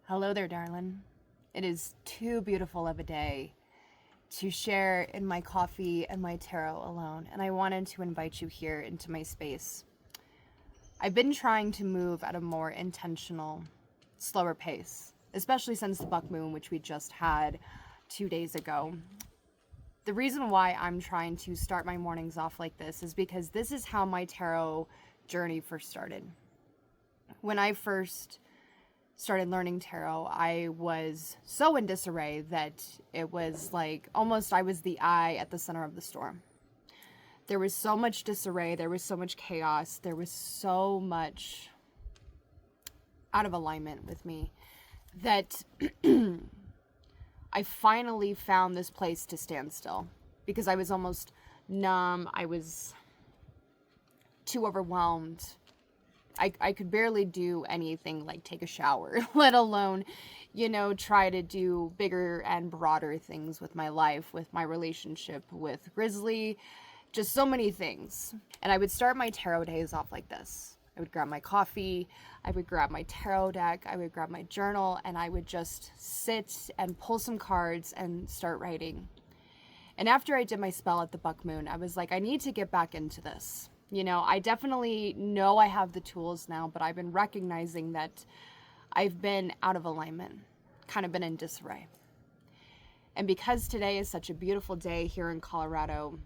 Hello there, darling. It is too beautiful of a day to share in my coffee and my tarot alone, and I wanted to invite you here into my space. I've been trying to move at a more intentional, slower pace, especially since the buck moon, which we just had 2 days ago. The reason why I'm trying to start my mornings off like this is because this is how my tarot journey first started. When I first started learning tarot, I was so in disarray that it was like almost I was the eye at the center of the storm. There was so much disarray, there was so much chaos, there was so much out of alignment with me that I finally found this place to stand still because I was almost numb. I was too overwhelmed. I could barely do anything like take a shower, let alone, try to do bigger and broader things with my life, with my relationship with Grizzly, just so many things. And I would start my tarot days off like this. I would grab my coffee, I would grab my tarot deck, I would grab my journal, and I would just sit and pull some cards and start writing. And after I did my spell at the buck moon, I was like, I need to get back into this. I definitely know I have the tools now, but I've been recognizing that I've been out of alignment, kind of been in disarray. And because today is such a beautiful day here in Colorado,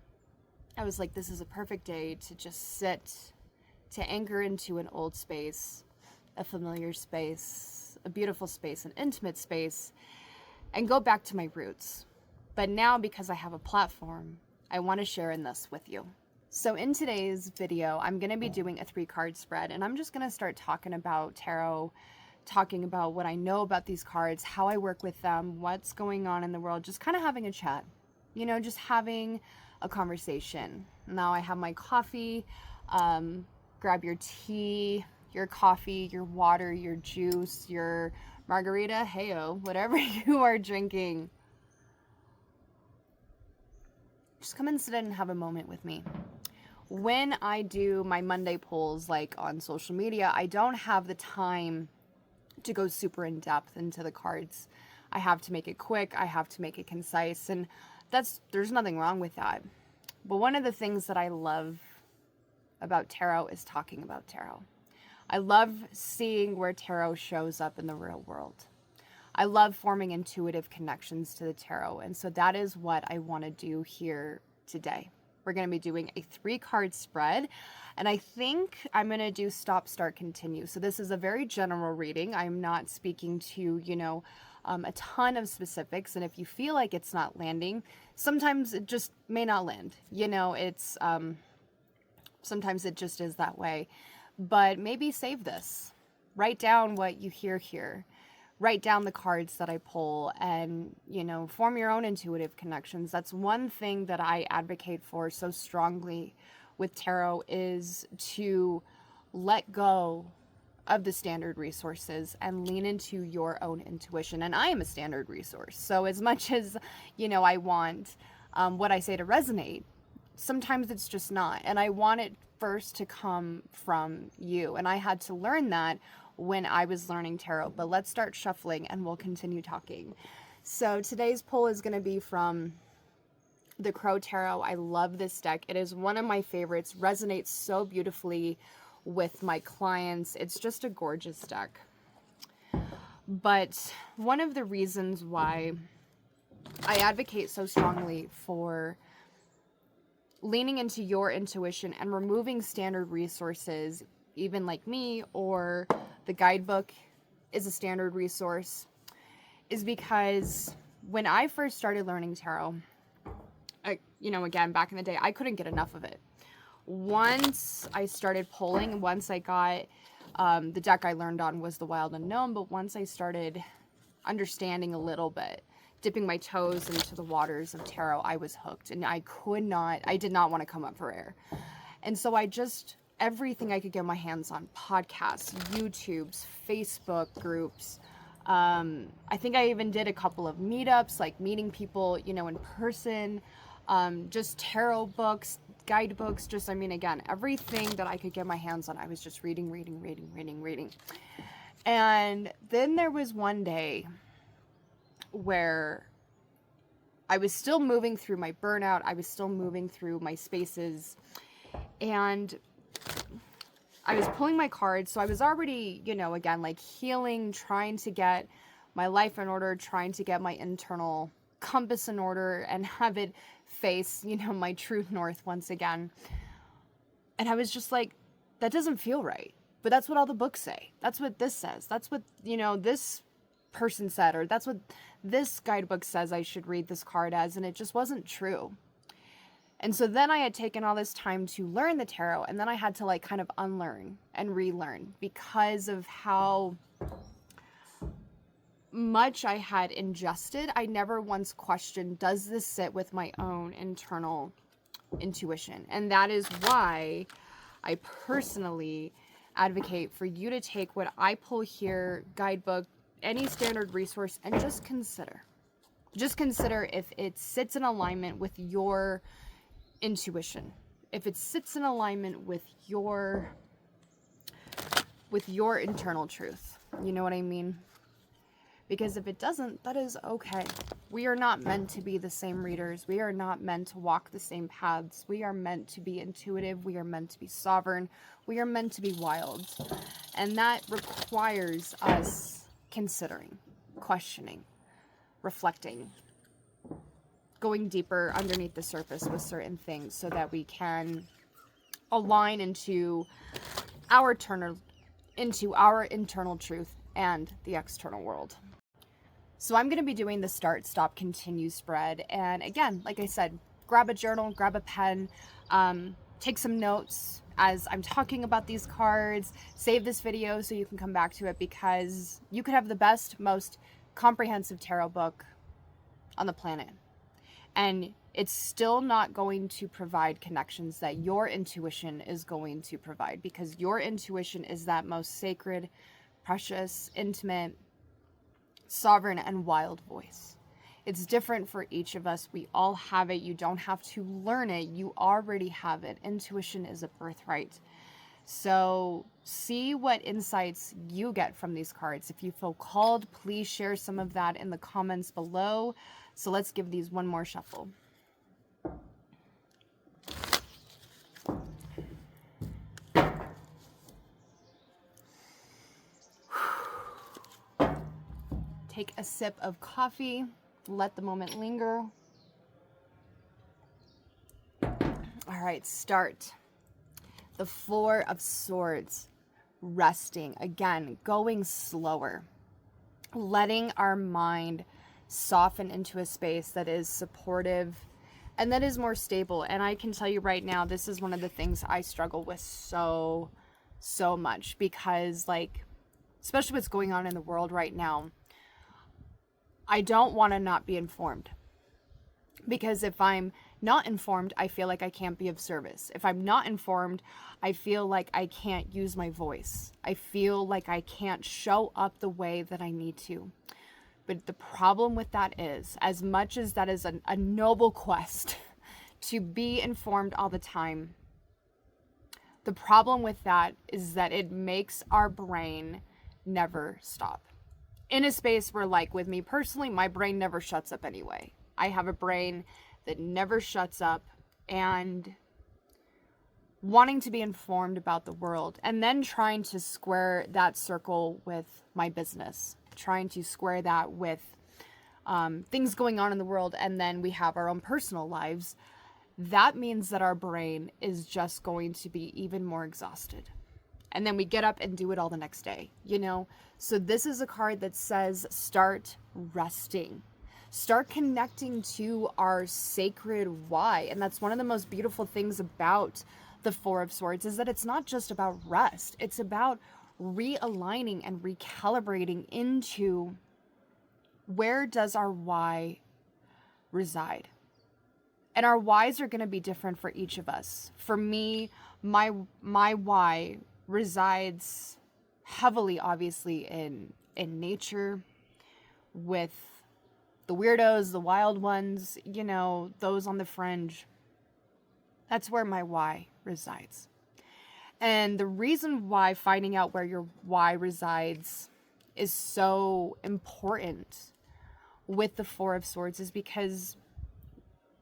I was like, this is a perfect day to just sit, to anchor into an old space, a familiar space, a beautiful space, an intimate space, and go back to my roots. But now, because I have a platform, I want to share in this with you. So in today's video, I'm going to be doing a 3-card spread, and I'm just going to start talking about tarot, talking about what I know about these cards, how I work with them, what's going on in the world, just kind of having a chat, just having a conversation. Now I have my coffee. Grab your tea, your coffee, your water, your juice, your margarita, heyo, whatever you are drinking. Just come and sit and have a moment with me. When I do my Monday polls, like on social media, I don't have the time to go super in depth into the cards. I have to make it quick. I have to make it concise. And there's nothing wrong with that. But one of the things that I love about tarot is talking about tarot. I love seeing where tarot shows up in the real world. I love forming intuitive connections to the tarot. And so that is what I want to do here today. We're going to be doing a 3-card spread, and I think I'm going to do stop, start, continue. So this is a very general reading. I'm not speaking to, a ton of specifics, and if you feel like it's not landing, sometimes it just may not land. It's sometimes it just is that way. But maybe save this. Write down what you hear here. Write down the cards that I pull and, form your own intuitive connections. That's one thing that I advocate for so strongly with tarot, is to let go of the standard resources and lean into your own intuition. And I am a standard resource. So as much as, I want what I say to resonate, sometimes it's just not. And I want it first to come from you. And I had to learn that when I was learning tarot. But let's start shuffling and we'll continue talking. So today's pull is going to be from the Crow Tarot. I love this deck. It is one of my favorites. Resonates so beautifully with my clients. It's just a gorgeous deck. But one of the reasons why I advocate so strongly for leaning into your intuition and removing standard resources, even like me, or the guidebook is a standard resource, is because when I first started learning tarot, again, back in the day, I couldn't get enough of it. Once I started pulling, once I got, the deck I learned on was the Wild Unknown, but once I started understanding a little bit, dipping my toes into the waters of tarot, I was hooked, and I did not want to come up for air. And so everything I could get my hands on, podcasts, YouTubes, Facebook groups. I think I even did a couple of meetups, like meeting people, in person, just tarot books, guidebooks, again, everything that I could get my hands on. I was just reading. And then there was one day where I was still moving through my burnout. I was still moving through my spaces. And I was pulling my cards. So I was already, again, like healing, trying to get my life in order, trying to get my internal compass in order and have it face, my true north once again. And I was just like, that doesn't feel right. But that's what all the books say. That's what this says. That's what, this person said, or that's what this guidebook says I should read this card as. And it just wasn't true. And so then I had taken all this time to learn the tarot, and then I had to like kind of unlearn and relearn because of how much I had ingested. I never once questioned, does this sit with my own internal intuition? And that is why I personally advocate for you to take what I pull here, guidebook, any standard resource, and just consider. Just consider if it sits in alignment with your intuition. If it sits in alignment with your internal truth. You know what I mean? Because if it doesn't, that is okay. We are not meant to be the same readers. We are not meant to walk the same paths. We are meant to be intuitive. We are meant to be sovereign. We are meant to be wild. And that requires us considering, questioning, reflecting, going deeper underneath the surface with certain things so that we can align into our internal truth and the external world. So I'm going to be doing the start, stop, continue spread. And again, like I said, grab a journal, grab a pen, take some notes as I'm talking about these cards. Save this video so you can come back to it, because you could have the best, most comprehensive tarot book on the planet, and it's still not going to provide connections that your intuition is going to provide, because your intuition is that most sacred, precious, intimate, sovereign, and wild voice. It's different for each of us. We all have it. You don't have to learn it. You already have it. Intuition is a birthright. So see what insights you get from these cards. If you feel called, please share some of that in the comments below. So let's give these one more shuffle. Take a sip of coffee. Let the moment linger. All right, start. The Four of Swords. Resting. Again, going slower. Letting our mind soften into a space that is supportive and that is more stable. And I can tell you right now, this is one of the things I struggle with so much, because like, especially what's going on in the world right now, I don't want to not be informed, because if I'm not informed, I feel like I can't be of service. If I'm not informed, I feel like I can't use my voice. I feel like I can't show up the way that I need to. But the problem with that is, as much as that is a noble quest to be informed all the time, the problem with that is that it makes our brain never stop. In a space where, like with me personally, my brain never shuts up anyway. I have a brain that never shuts up, and wanting to be informed about the world, and then trying to square that circle with my business, trying to square that with things going on in the world, and then we have our own personal lives. That means that our brain is just going to be even more exhausted. And then we get up and do it all the next day, So this is a card that says start resting. Start connecting to our sacred why. And that's one of the most beautiful things about the Four of Swords, is that it's not just about rest. It's about realigning and recalibrating into, where does our why reside? And our whys are going to be different for each of us. For me, my why resides heavily, obviously, in nature, with the weirdos, the wild ones, those on the fringe. That's where my why resides. And the reason why, finding out where your why resides, is so important with the Four of Swords is because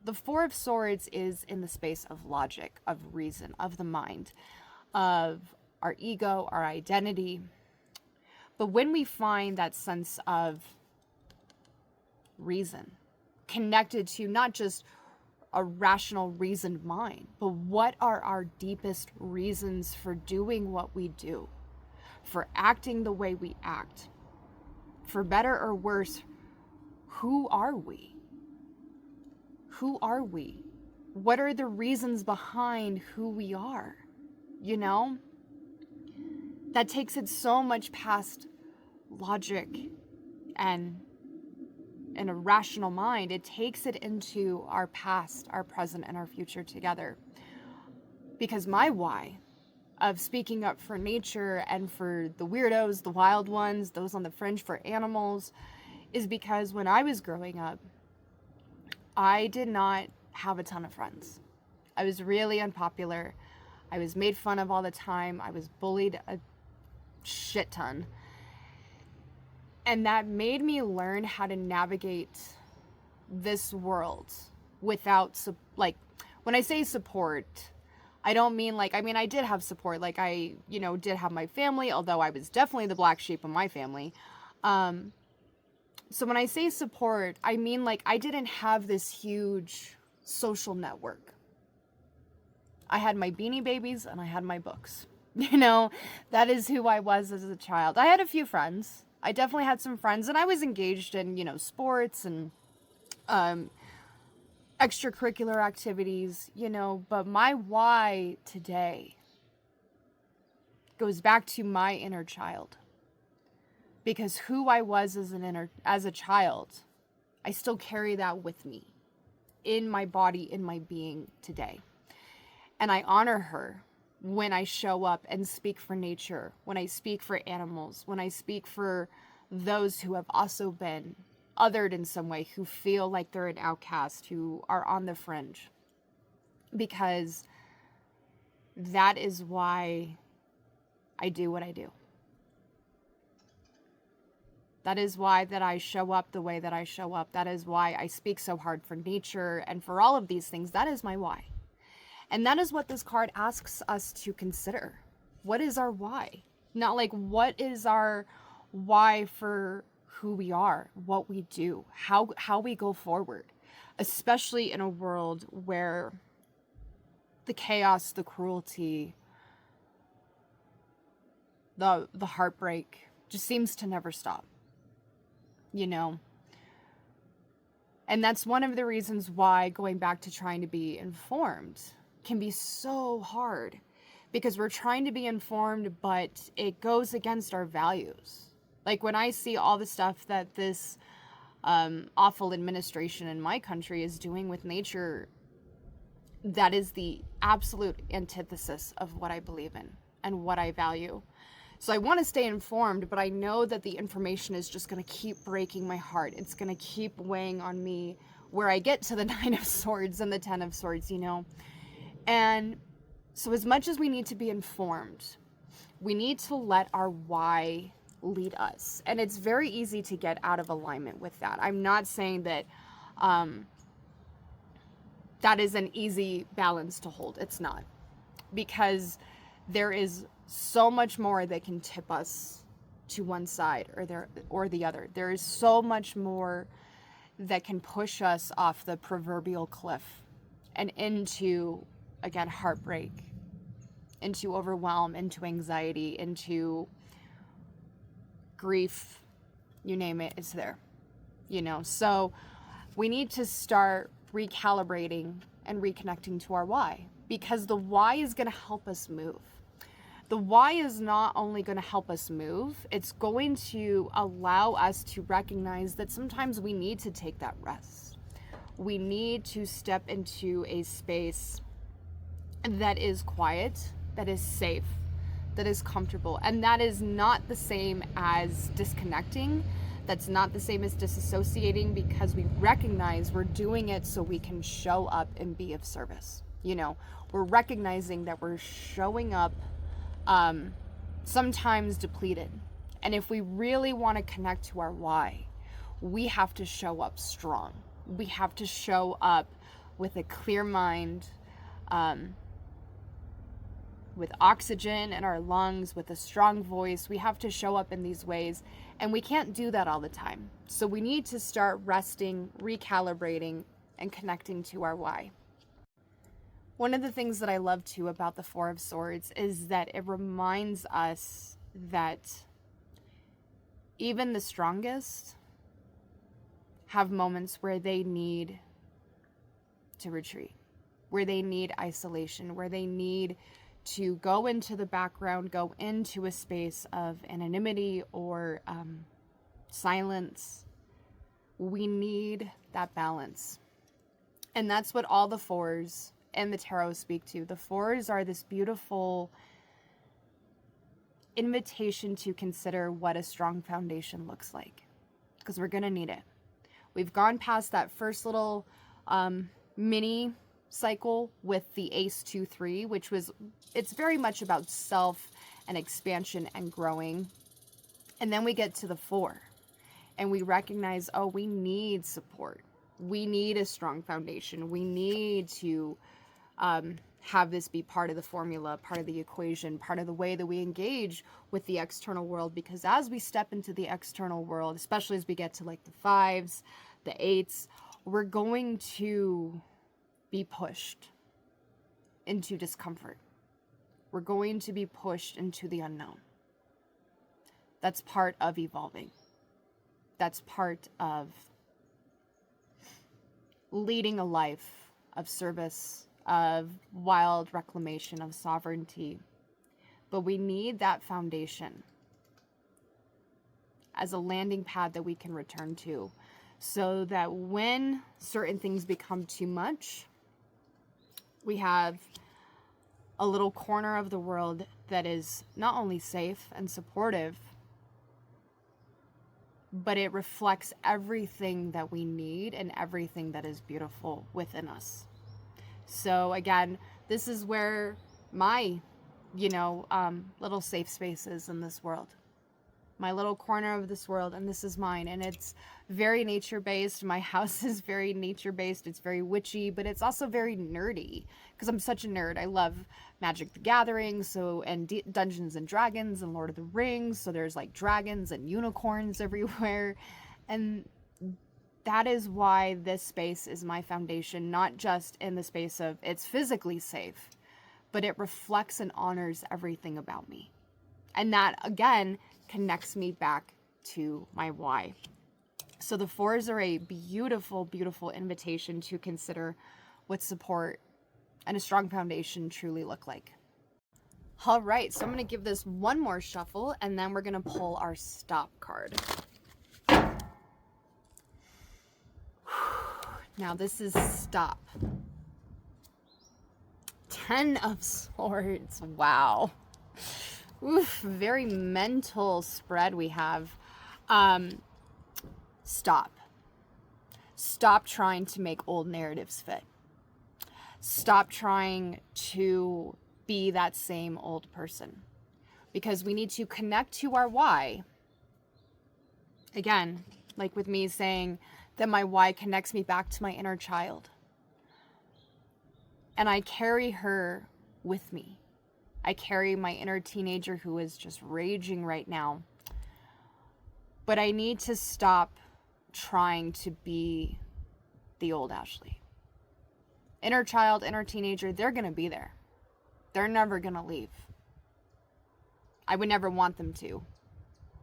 the Four of Swords is in the space of logic, of reason, of the mind, of our ego, our identity. But when we find that sense of reason connected to not just a rational, reasoned mind, but what are our deepest reasons for doing what we do, for acting the way we act, for better or worse, who are we? Who are we? What are the reasons behind who we are? You know? That takes it so much past logic and a rational mind. It takes it into our past, our present, and our future together. Because my why of speaking up for nature and for the weirdos, the wild ones, those on the fringe, for animals, is because when I was growing up, I did not have a ton of friends. I was really unpopular. I was made fun of all the time. I was bullied a shit ton. And that made me learn how to navigate this world without, like, when I say support, I don't mean I did have support. Like, I, did have my family, although I was definitely the black sheep of my family. So when I say support, I mean, I didn't have this huge social network. I had my Beanie Babies and I had my books. That is who I was as a child. I had a few friends. I definitely had some friends, and I was engaged in, sports and extracurricular activities, but my why today goes back to my inner child. Because who I was as a child, I still carry that with me in my body, in my being today. And I honor her when I show up and speak for nature, when I speak for animals, when I speak for those who have also been othered in some way, who feel like they're an outcast, who are on the fringe. Because that is why I do what I do. That is why that I show up the way that I show up. That is why I speak so hard for nature and for all of these things. That is my why. And that is what this card asks us to consider. What is our why? Not what is our why for who we are, what we do, how we go forward, especially in a world where the chaos, the cruelty, the heartbreak just seems to never stop. And that's one of the reasons why going back to trying to be informed can be so hard, because we're trying to be informed, but it goes against our values. Like when I see all the stuff that this awful administration in my country is doing with nature, that is the absolute antithesis of what I believe in and what I value. So I want to stay informed, but I know that the information is just going to keep breaking my heart. It's going to keep weighing on me where I get to the 9 of Swords and the 10 of Swords, And so as much as we need to be informed, we need to let our why lead us. And it's very easy to get out of alignment with that. I'm not saying that that is an easy balance to hold. It's not. Because there is so much more that can tip us to one side or the other. There is so much more that can push us off the proverbial cliff and into, again, heartbreak, into overwhelm, into anxiety, into grief, you name it, it's there. So we need to start recalibrating and reconnecting to our why, because the why is going to help us move. The why is not only going to help us move, it's going to allow us to recognize that sometimes we need to take that rest. We need to step into a space that is quiet, that is safe, that is comfortable. And that is not the same as disconnecting. That's not the same as disassociating, because we recognize we're doing it so we can show up and be of service. We're recognizing that we're showing up sometimes depleted And if we really want to connect to our why, we have to show up strong. We have to show up with a clear mind, with oxygen in our lungs, with a strong voice. We have to show up in these ways, and we can't do that all the time. So we need to start resting, recalibrating, and connecting to our why. One of the things that I love too about the Four of Swords is that it reminds us that even the strongest have moments where they need to retreat, where they need isolation, where they need to go into the background, go into a space of anonymity or silence. We need that balance. And that's what all the fours and the tarot speak to. The fours are this beautiful invitation to consider what a strong foundation looks like, because we're going to need it. We've gone past that first little mini cycle with the Ace 2-3, which was, it's very much about self and expansion and growing. And then we get to the 4 and we recognize, oh, we need support. We need a strong foundation. We need to have this be part of the formula, part of the equation, part of the way that we engage with the external world. Because as we step into the external world, especially as we get to like the 5s, the 8s, we're going to be pushed into discomfort. We're going to be pushed into the unknown. That's part of evolving. That's part of leading a life of service, of wild reclamation, of sovereignty. But we need that foundation as a landing pad that we can return to, so that when certain things become too much, we have a little corner of the world that is not only safe and supportive, but it reflects everything that we need and everything that is beautiful within us. So again, this is where my, little safe space is in this world. My little corner of this world, and this is mine. And it's very nature-based. My house is very nature-based. It's very witchy, but it's also very nerdy, because I'm such a nerd. I love Magic the Gathering, and Dungeons and Dragons and Lord of the Rings. So there's like dragons and unicorns everywhere. And that is why this space is my foundation, not just in the space of it's physically safe, but it reflects and honors everything about me. And that, again, connects me back to my why. So the 4s are a beautiful, beautiful invitation to consider what support and a strong foundation truly look like. All right, so I'm going to give this one more shuffle, and then we're going to pull our stop card. Now this is stop. 10 of Swords. Wow. Oof, very mental spread we have. Stop. Stop trying to make old narratives fit. Stop trying to be that same old person. Because we need to connect to our why. Again, like with me saying that my why connects me back to my inner child. And I carry her with me. I carry my inner teenager who is just raging right now. But I need to stop trying to be the old Ashley. Inner child, inner teenager, they're going to be there. They're never going to leave. I would never want them to,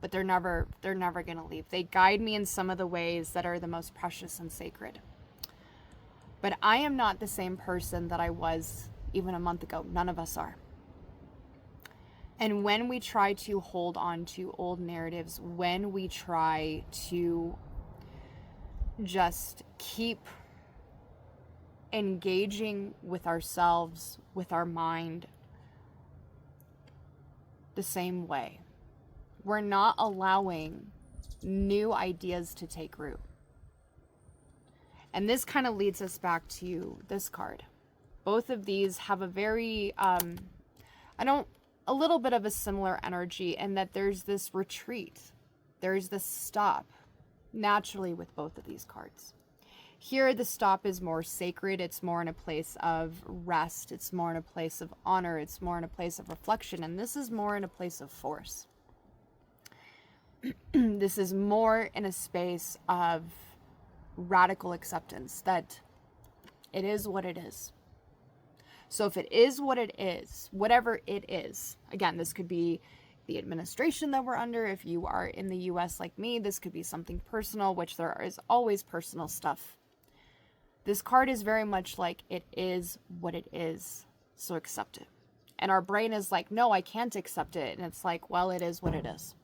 but they're never going to leave. They guide me in some of the ways that are the most precious and sacred. But I am not the same person that I was even a month ago. None of us are. And when we try to hold on to old narratives, when we try to just keep engaging with ourselves, with our mind, the same way, we're not allowing new ideas to take root. And this kind of leads us back to this card. Both of these have a very, I don't a little bit of a similar energy, and that there's this retreat, there's this stop naturally with both of these cards. Here, the stop is more sacred. It's more in a place of rest. It's more in a place of honor. It's more in a place of reflection. And this is more in a place of force. This is more in a space of radical acceptance that it is what it is. So if it is what it is, whatever it is, again, this could be the administration that we're under. If you are in the US like me, this could be something personal, which there is always personal stuff. This card is very much like, it is what it is, so accept it. And our brain is like, no, I can't accept it. And it's like, well, it is what it is.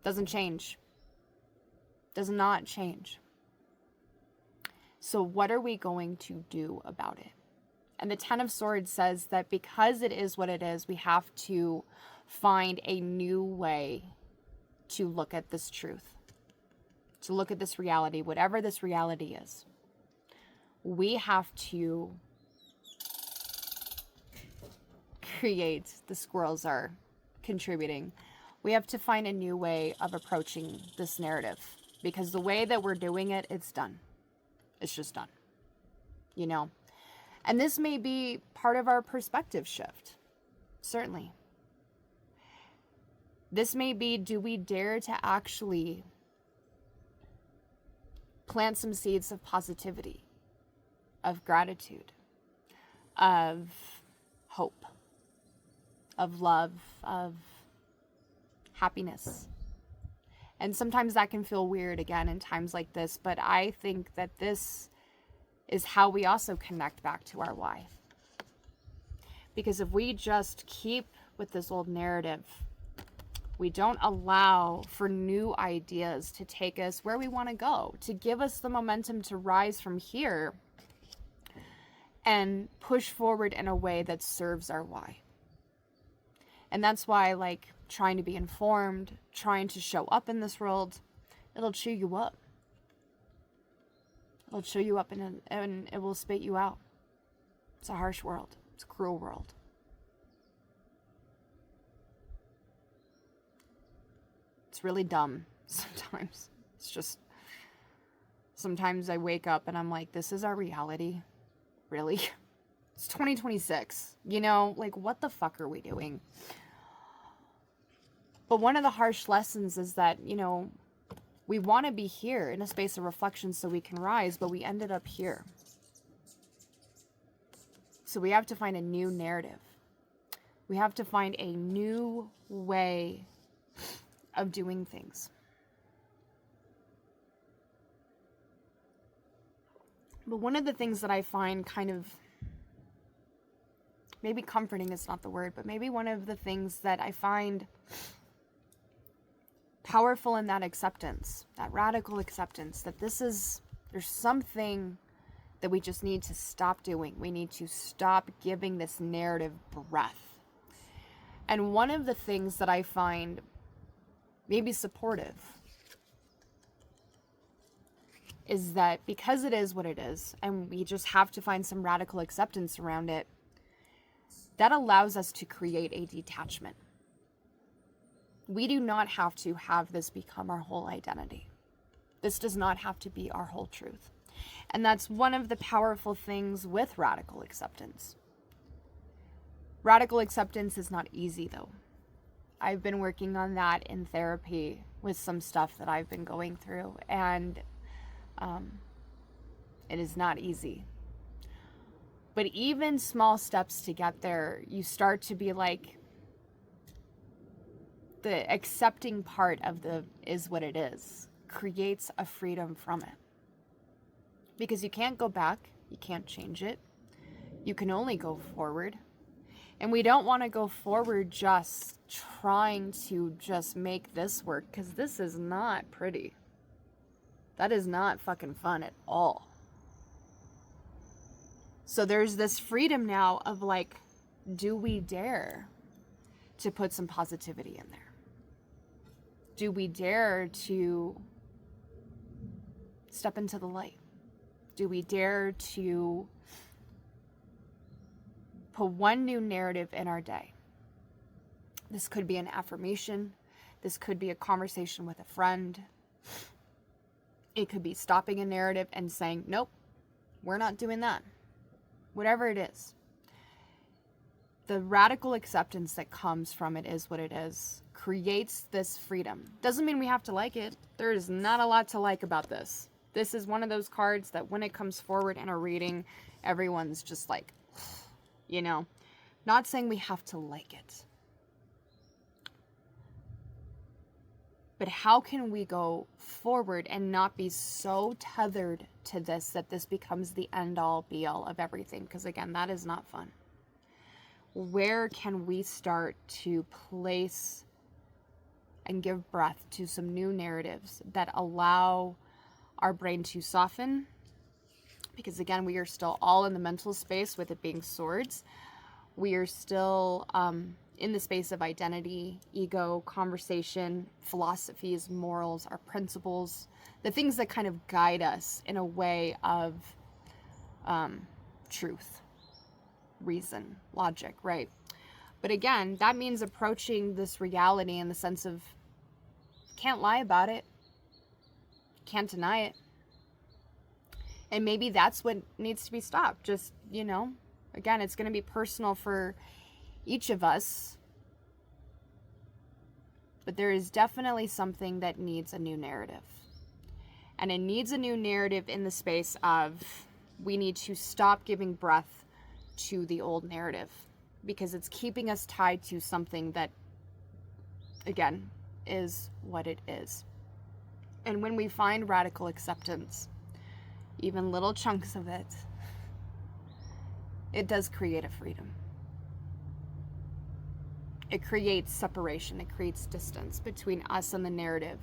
Doesn't change. Does not change. So what are we going to do about it? And the Ten of Swords says that because it is what it is, we have to find a new way to look at this truth, to look at this reality, whatever this reality is. We have to create, the squirrels are contributing, we have to find a new way of approaching this narrative, because the way that we're doing it, it's done. It's just done, you know? And this may be part of our perspective shift, certainly. This may be, do we dare to actually plant some seeds of positivity, of gratitude, of hope, of love, of happiness? And sometimes that can feel weird, again, in times like this, but I think that this is how we also connect back to our why. Because if we just keep with this old narrative, we don't allow for new ideas to take us where we want to go, to give us the momentum to rise from here and push forward in a way that serves our why. And that's why, like, trying to be informed, trying to show up in this world, it'll chew you up. It'll chew you up and it will spit you out. It's a harsh world. It's a cruel world. It's really dumb sometimes. It's just, sometimes I wake up and I'm like, this is our reality? Really? It's 2026. You know, like, what the fuck are we doing? But one of the harsh lessons is that, you know, we want to be here in a space of reflection so we can rise, but we ended up here. So we have to find a new narrative. We have to find a new way of doing things. But one of the things that I find kind of, maybe comforting is not the word, but maybe one of the things that I find powerful in that acceptance, that radical acceptance, that there's something that we just need to stop doing. We need to stop giving this narrative breath. And one of the things that I find maybe supportive is that because it is what it is, and we just have to find some radical acceptance around it, that allows us to create a detachment. We do not have to have this become our whole identity. This does not have to be our whole truth. And that's one of the powerful things with radical acceptance. Radical acceptance is not easy, though. I've been working on that in therapy with some stuff that I've been going through, and it is not easy. But even small steps to get there, you start to be like, the accepting part of the is what it is creates a freedom from it. Because you can't go back, you can't change it. You can only go forward. And we don't want to go forward just trying to just make this work, because this is not pretty. That is not fucking fun at all. So there's this freedom now of like, do we dare to put some positivity in there? Do we dare to step into the light? Do we dare to put one new narrative in our day? This could be an affirmation. This could be a conversation with a friend. It could be stopping a narrative and saying, nope, we're not doing that. Whatever it is. The radical acceptance that comes from it is what it is. Creates this freedom. Doesn't mean we have to like it. There is not a lot to like about this. This is one of those cards that when it comes forward in a reading, everyone's just like, you know, not saying we have to like it. But how can we go forward and not be so tethered to this that this becomes the end-all, be-all of everything? Because again, that is not fun. Where can we start to place and give breath to some new narratives that allow our brain to soften? Because again, we are still all in the mental space with it being swords. We are still in the space of identity, ego, conversation, philosophies, morals, our principles, the things that kind of guide us in a way of truth, reason, logic, right? But again, that means approaching this reality in the sense of can't lie about it, can't deny it. And maybe that's what needs to be stopped. Just, you know, again, it's going to be personal for each of us, but there is definitely something that needs a new narrative. And it needs a new narrative in the space of we need to stop giving breath to the old narrative because it's keeping us tied to something that, again, is what it is. And when we find radical acceptance, even little chunks of it, it does create a freedom. It creates separation. It creates distance between us and the narrative,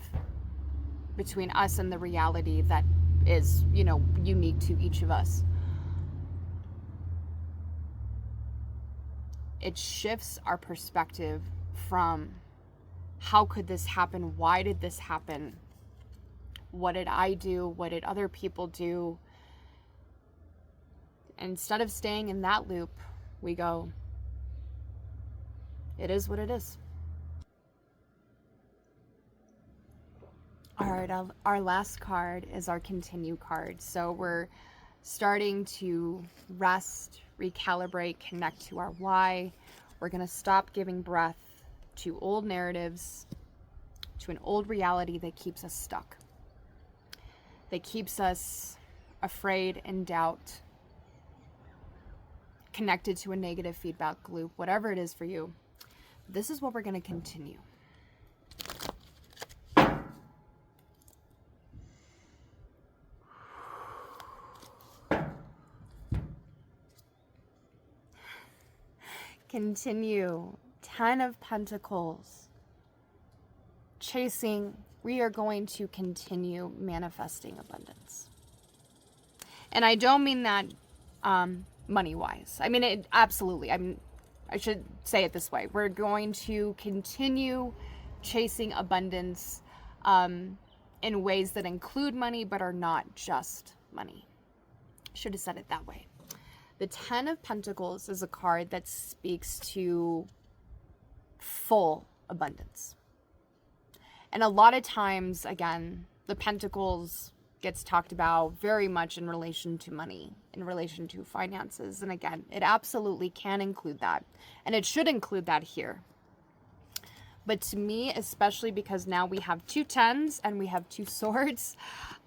between us and the reality that is, you know, unique to each of us. It shifts our perspective from how could this happen? Why did this happen? What did I do? What did other people do? And instead of staying in that loop, we go, it is what it is. All right, our last card is our continue card. So we're starting to rest, recalibrate, connect to our why. We're going to stop giving breath to old narratives, to an old reality that keeps us stuck, that keeps us afraid, in doubt, connected to a negative feedback loop, whatever it is for you. This is what we're going to continue. Continue. 10 of Pentacles. Chasing. We are going to continue manifesting abundance. And I don't mean that money-wise. I mean, it absolutely. I should say it this way. We're going to continue chasing abundance in ways that include money but are not just money. Should have said it that way. The 10 of Pentacles is a card that speaks to full abundance. And a lot of times, again, the Pentacles gets talked about very much in relation to money, in relation to finances. And again, it absolutely can include that. And it should include that here. But to me, especially because now we have 2 tens and we have 2 swords,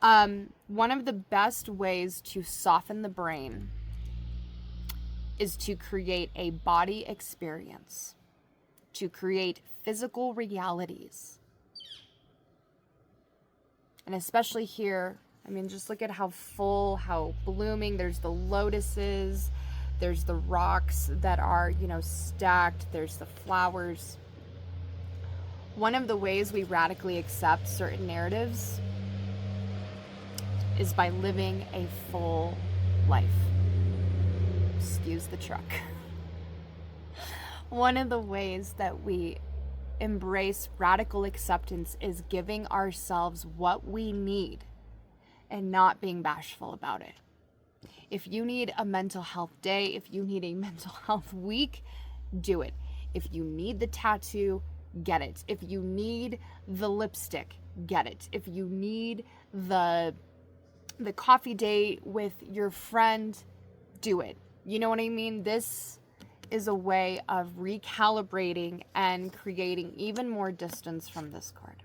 one of the best ways to soften the brain is to create a body experience, to create physical realities. And especially here, I mean, just look at how full, how blooming. There's the lotuses, there's the rocks that are, you know, stacked, there's the flowers. One of the ways we radically accept certain narratives is by living a full life. Excuse the truck. One of the ways that we embrace radical acceptance is giving ourselves what we need and not being bashful about it. If you need a mental health day, if you need a mental health week, do it. If you need the tattoo, get it. If you need the lipstick, get it. If you need the coffee date with your friend, do it. You know what I mean? This is a way of recalibrating and creating even more distance from this card.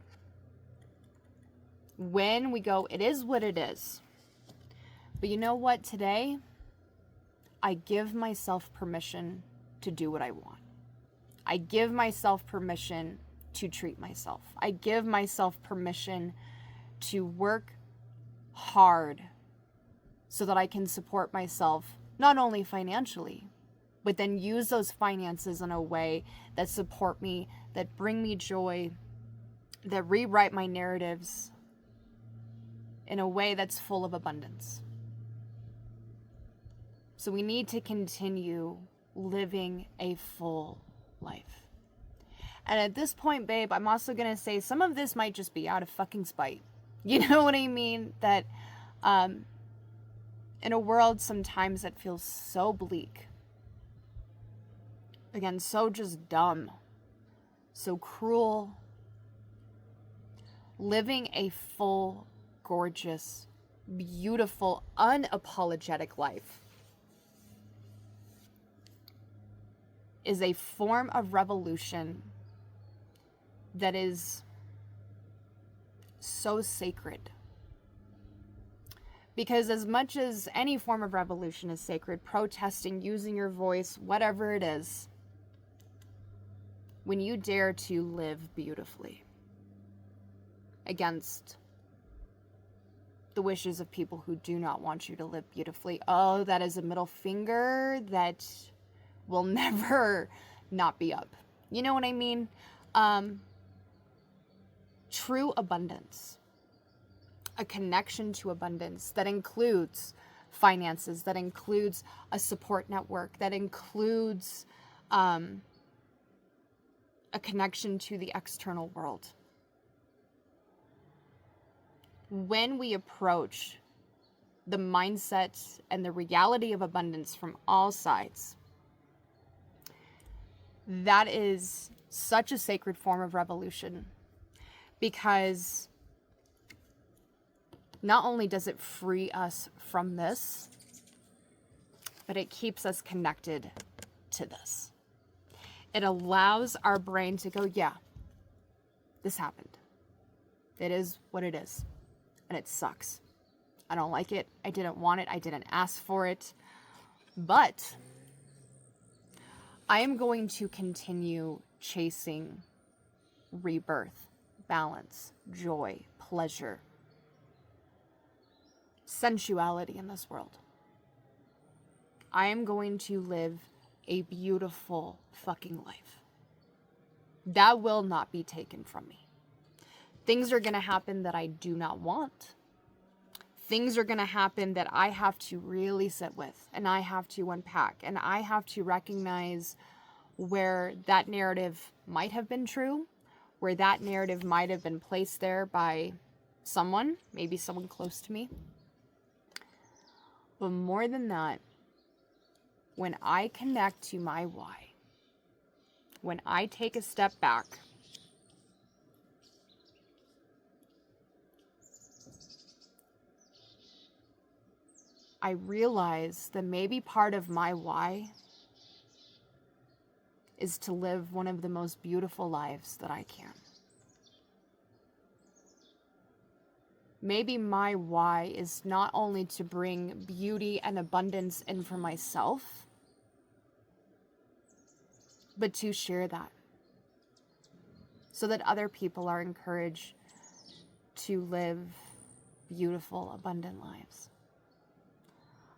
When we go, it is what it is. But you know what? Today, I give myself permission to do what I want. I give myself permission to treat myself. I give myself permission to work hard so that I can support myself, not only financially, but then use those finances in a way that support me, that bring me joy, that rewrite my narratives in a way that's full of abundance. So we need to continue living a full life. And at this point, babe, I'm also going to say some of this might just be out of fucking spite. You know what I mean? That in a world sometimes that feels so bleak, again, so just dumb, so cruel, living a full, gorgeous, beautiful, unapologetic life is a form of revolution that is so sacred. Because as much as any form of revolution is sacred, protesting, using your voice, whatever it is, when you dare to live beautifully against the wishes of people who do not want you to live beautifully, oh, that is a middle finger that will never not be up. You know what I mean? True abundance, a connection to abundance that includes finances, that includes a support network, that includes a connection to the external world. When we approach the mindset and the reality of abundance from all sides, that is such a sacred form of revolution, because not only does it free us from this, but it keeps us connected to this. It allows our brain to go, yeah, this happened. It is what it is. And it sucks. I don't like it. I didn't want it. I didn't ask for it. But I am going to continue chasing rebirth, balance, joy, pleasure, sensuality in this world. I am going to live a beautiful fucking life. That will not be taken from me. Things are going to happen that I do not want. Things are going to happen that I have to really sit with, and I have to unpack, and I have to recognize where that narrative might have been true, where that narrative might have been placed there by someone, maybe someone close to me. But more than that, when I connect to my why, when I take a step back, I realize that maybe part of my why is to live one of the most beautiful lives that I can. Maybe my why is not only to bring beauty and abundance in for myself, but to share that so that other people are encouraged to live beautiful, abundant lives.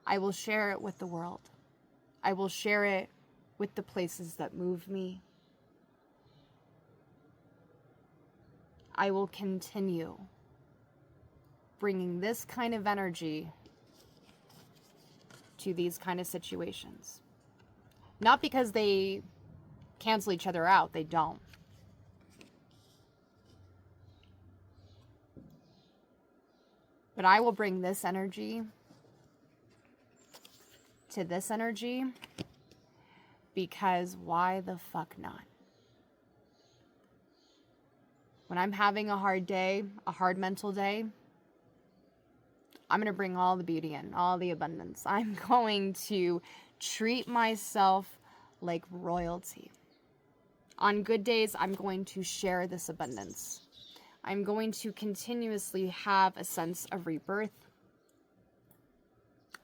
I will share it with the world. I will share it with the places that move me. I will continue bringing this kind of energy to these kind of situations. Not because they cancel each other out, they don't. But I will bring this energy to this energy, because why the fuck not? When I'm having a hard day, a hard mental day, I'm going to bring all the beauty in, all the abundance. I'm going to treat myself like royalty. On good days, I'm going to share this abundance. I'm going to continuously have a sense of rebirth,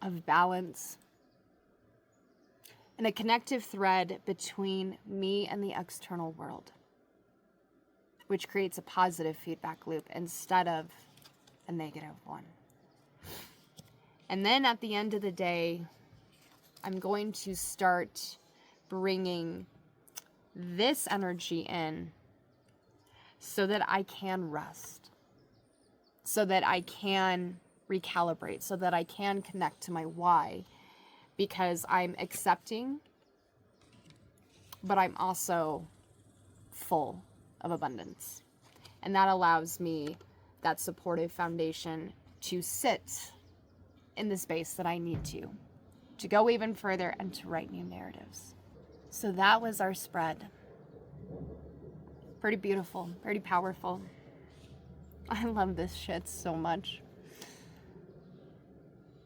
of balance, and a connective thread between me and the external world, which creates a positive feedback loop instead of a negative one. And then at the end of the day, I'm going to start bringing this energy in so that I can rest, so that I can recalibrate, so that I can connect to my why, because I'm accepting, but I'm also full of abundance. And that allows me that supportive foundation to sit in the space that I need to go even further and to write new narratives. So that was our spread. Pretty beautiful, pretty powerful. I love this shit so much.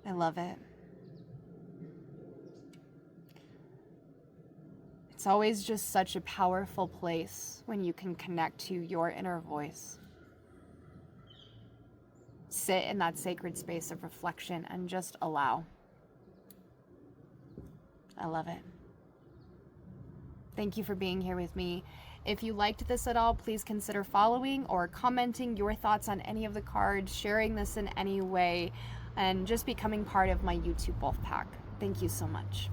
I love it. It's always just such a powerful place when you can connect to your inner voice. Sit in that sacred space of reflection and just allow. I love it. Thank you for being here with me. If you liked this at all, please consider following or commenting your thoughts on any of the cards, sharing this in any way, and just becoming part of my YouTube Wolf Pack. Thank you so much.